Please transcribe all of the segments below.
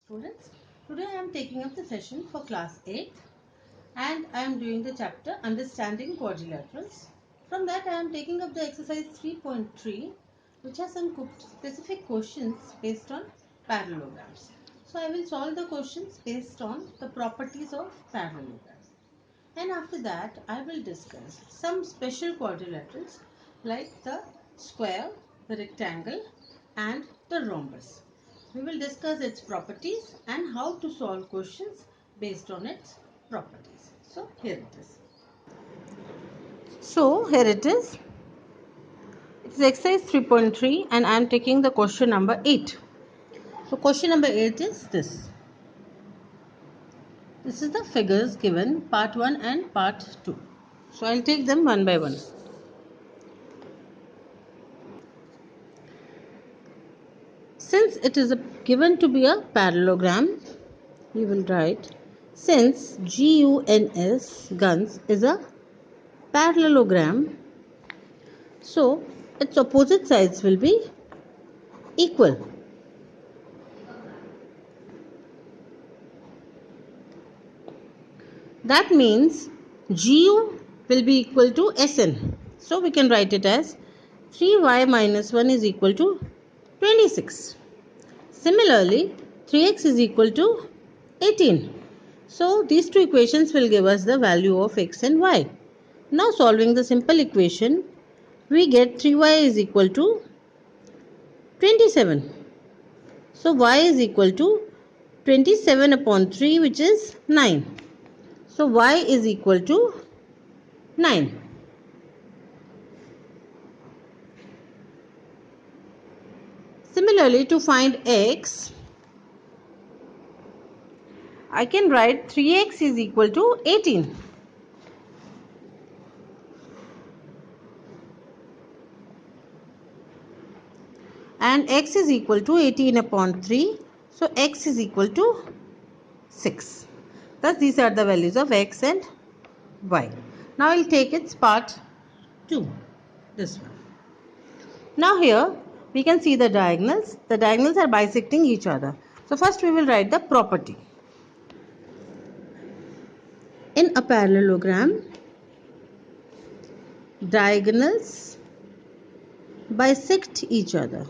Students, today I am taking up the session for class 8 and I am doing the chapter Understanding Quadrilaterals. From that I am taking up the exercise 3.3 which has some specific questions based on parallelograms. So I will solve the questions based on the properties of parallelograms. And after that I will discuss some special quadrilaterals like the square, the rectangle and the rhombus. We will discuss its properties and how to solve questions based on its properties. So here it is. So here it is. It's exercise 3.3 and I am taking the question number 8. So question number 8 is this. This is the figures given part 1 and part 2. So I'll take them one by one. Since it is given to be a parallelogram, we will write since guns is a parallelogram, so its opposite sides will be equal. That means GU will be equal to SN. So we can write it as 3y minus 1 is equal to 26. Similarly, 3x is equal to 18. So these two equations will give us the value of x and y. Now solving the simple equation, we get 3y is equal to 27. So y is equal to 27 upon 3, which is 9. So y is equal to 9. Similarly, to find x, I can write 3x is equal to 18. And x is equal to 18 upon 3. So x is equal to 6. Thus these are the values of x and y. Now I will take its part 2. This one. Now here we can see the diagonals. The diagonals are bisecting each other. So first we will write the property. In a parallelogram, diagonals bisect each other.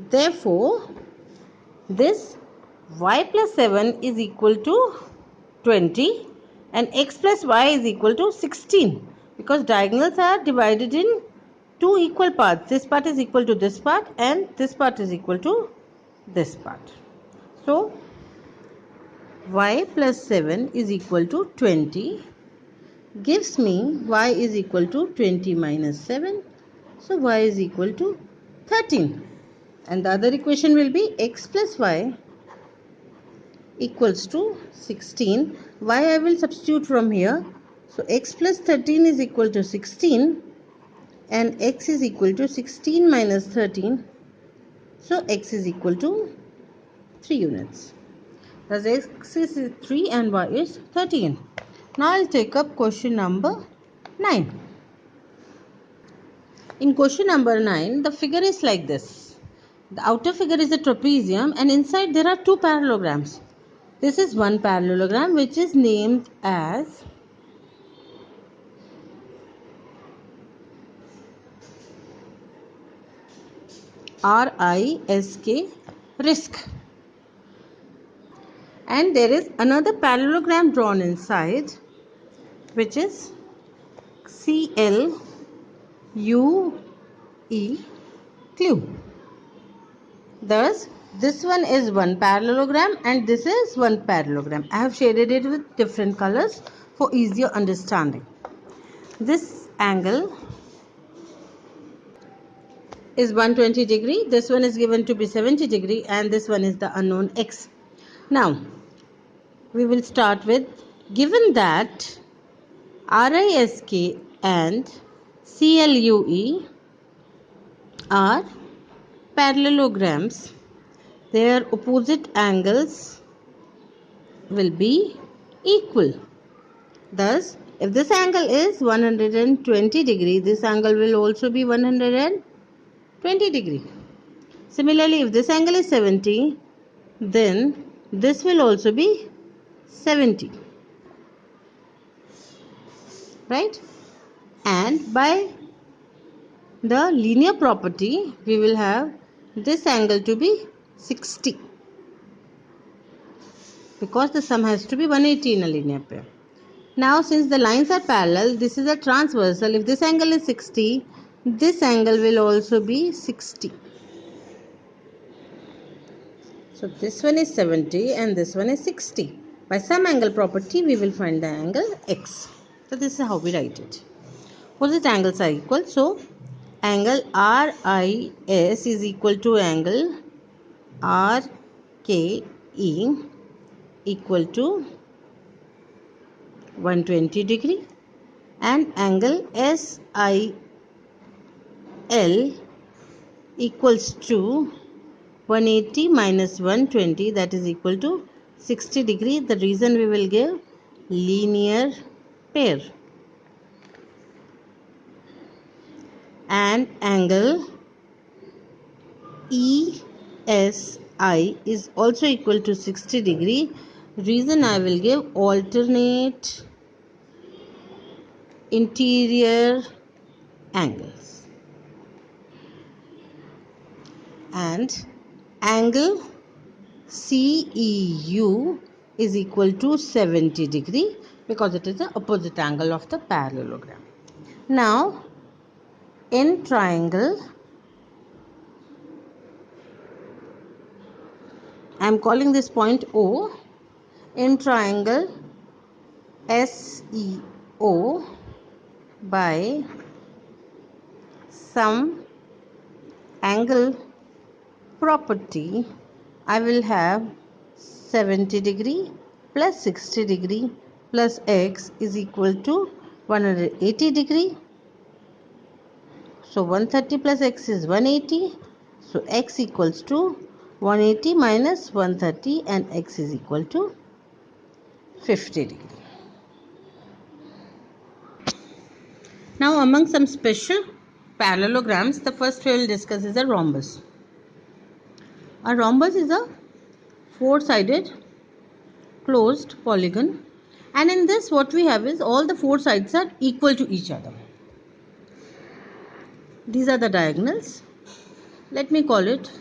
Therefore, this y plus 7 is equal to 20 and x plus y is equal to 16 because diagonals are divided in two equal parts. This part is equal to this part and this part is equal to this part. So, y plus 7 is equal to 20 gives me y is equal to 20 minus 7. So, y is equal to 13. And the other equation will be x plus y equals to 16. Y I will substitute from here. So x plus 13 is equal to 16 and x is equal to 16 minus 13. So x is equal to 3 units. Thus x is 3 and y is 13. Now I will take up question number 9. In question number 9, the figure is like this. The outer figure is a trapezium and inside there are two parallelograms. This is one parallelogram which is named as RISK. And there is another parallelogram drawn inside which is CLUE clue. Thus, this one is one parallelogram and this is one parallelogram. I have shaded it with different colors for easier understanding. This angle is 120 degree. This one is given to be 70 degree and this one is the unknown x. Now, we will start with given that RISK and CLUE are parallelograms, their opposite angles will be equal. Thus, if this angle is 120 degree, this angle will also be 120 20 degree. Similarly, if this angle is 70, then this will also be 70, right? And by the linear property, we will have this angle to be 60, because the sum has to be 180 in a linear pair. Now, since the lines are parallel, this is a transversal. If this angle is 60, this angle will also be 60. So this one is 70 and this one is 60. By some angle property, we will find the angle x. So this is how we write it. Opposite angles are equal. So angle RIS is equal to angle RKE equal to 120 degree, and angle SIL equals to 180 minus 120, that is equal to 60 degree. The reason we will give linear pair. And angle ESI is also equal to 60 degree. Reason I will give alternate interior angles. And angle CEU is equal to 70 degree, because it is the opposite angle of the parallelogram. Now, in triangle, I am calling this point O. In triangle SEO, by some angle property, I will have 70 degree plus 60 degree plus x is equal to 180 degree. So 130 plus x is 180. So x equals to 180 minus 130, and x is equal to 50 degree. Now, among some special parallelograms, the first we will discuss is a rhombus. A rhombus is a four-sided closed polygon, and in this what we have is all the four sides are equal to each other. These are the diagonals. Let me call it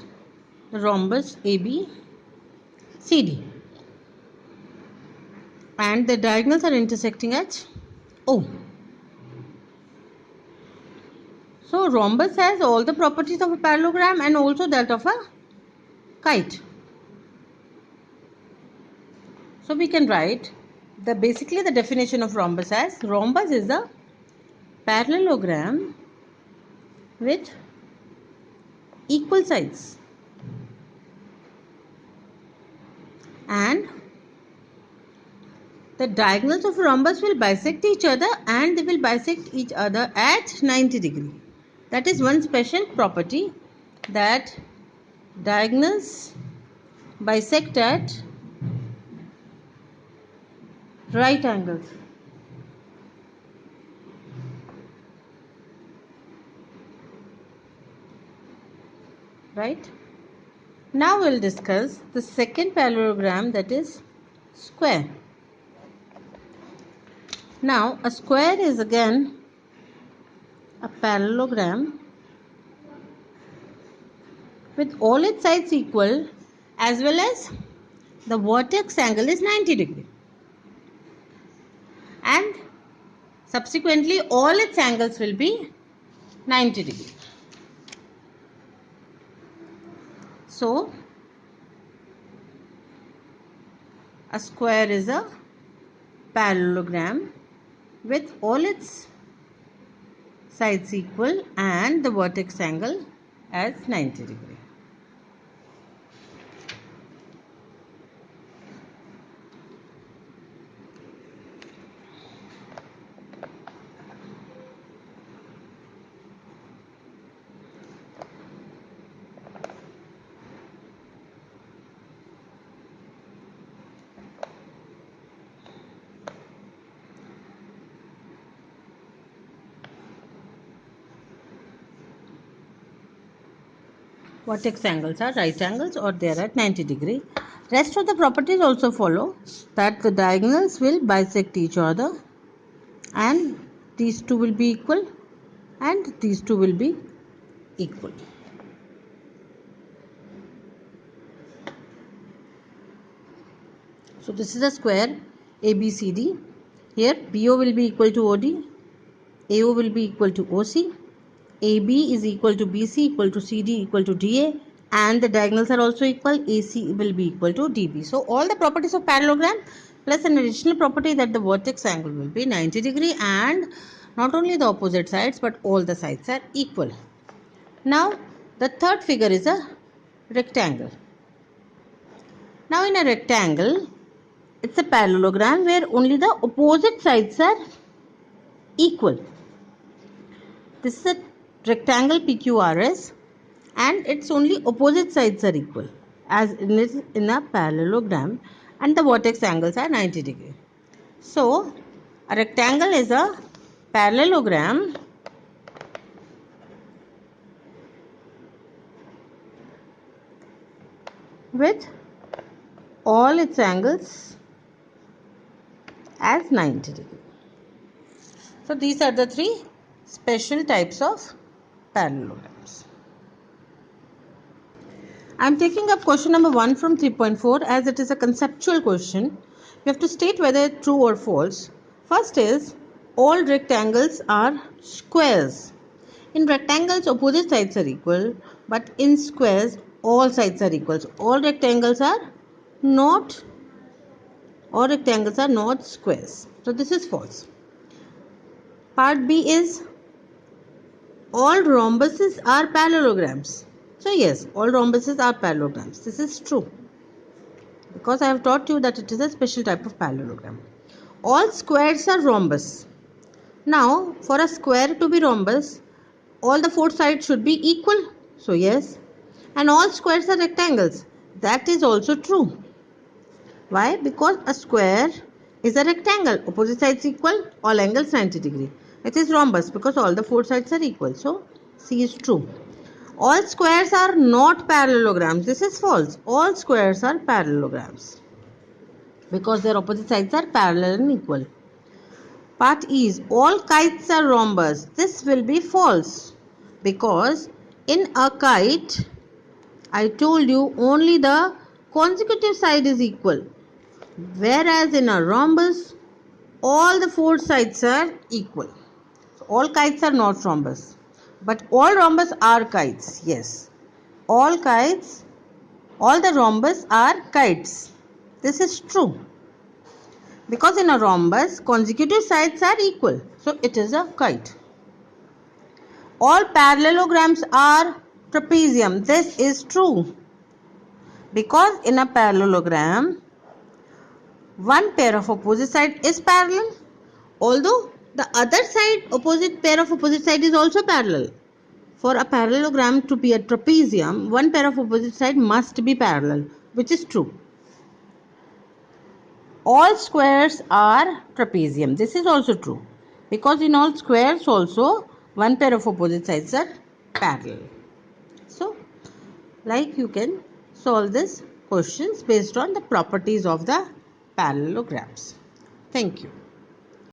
the rhombus ABCD, and the diagonals are intersecting at O. So rhombus has all the properties of a parallelogram and also that of a kite. So we can write basically the definition of rhombus as: rhombus is a parallelogram with equal sides, and the diagonals of a rhombus will bisect each other, and they will bisect each other at 90 degree. That is one special property, that diagonals bisect at right angles. Right? Now we will discuss the second parallelogram, that is square. Now a square is again a parallelogram with all its sides equal, as well as the vertex angle is 90 degree, and subsequently all its angles will be 90 degree. So a square is a parallelogram with all its sides equal and the vertex angle as 90 degree. vertex angles are right angles or they are at 90 degree. Rest of the properties also follow, that the diagonals will bisect each other and these two will be equal and these two will be equal. So this is a square ABCD. Here BO will be equal to OD, AO will be equal to OC, AB is equal to BC equal to CD equal to DA, and the diagonals are also equal. AC will be equal to DB. So all the properties of parallelogram plus an additional property that the vertex angle will be 90 degree and not only the opposite sides but all the sides are equal. Now the third figure is a rectangle. Now in a rectangle, it's a parallelogram where only the opposite sides are equal. This is a rectangle PQRS and its only opposite sides are equal as in a parallelogram and the vertex angles are 90 degree. So a rectangle is a parallelogram with all its angles as 90 degree. So these are the three special types of parallelograms. I am taking up question number 1 from 3.4 as it is a conceptual question. You have to state whether it's true or false. First is, all rectangles are squares. In rectangles, opposite sides are equal, but in squares, all sides are equal. So all rectangles are not squares. So this is false. Part B is, all rhombuses are parallelograms. So yes, all rhombuses are parallelograms. This is true because I have taught you that it is a special type of parallelogram. All squares are rhombus. Now for a square to be rhombus, all the four sides should be equal. So yes, and all squares are rectangles. That is also true. Why? Because a square is a rectangle. Opposite sides equal, all angles 90 degree. It is rhombus because all the four sides are equal. So C is true. All squares are not parallelograms. This is false. All squares are parallelograms because their opposite sides are parallel and equal. Part E is, all kites are rhombus. This will be false because in a kite, I told you only the consecutive side is equal, whereas in a rhombus, all the four sides are equal. So all kites are not rhombus. But all rhombus are kites. Yes. All the rhombus are kites. This is true. Because in a rhombus, consecutive sides are equal. So it is a kite. All parallelograms are trapezium. This is true. Because in a parallelogram, one pair of opposite side is parallel, although the other side, pair of opposite side is also parallel. For a parallelogram to be a trapezium, one pair of opposite side must be parallel, which is true. All squares are trapezium. This is also true because in all squares also one pair of opposite sides are parallel. So, like you can solve this questions based on the properties of the parallelograms. Thank you.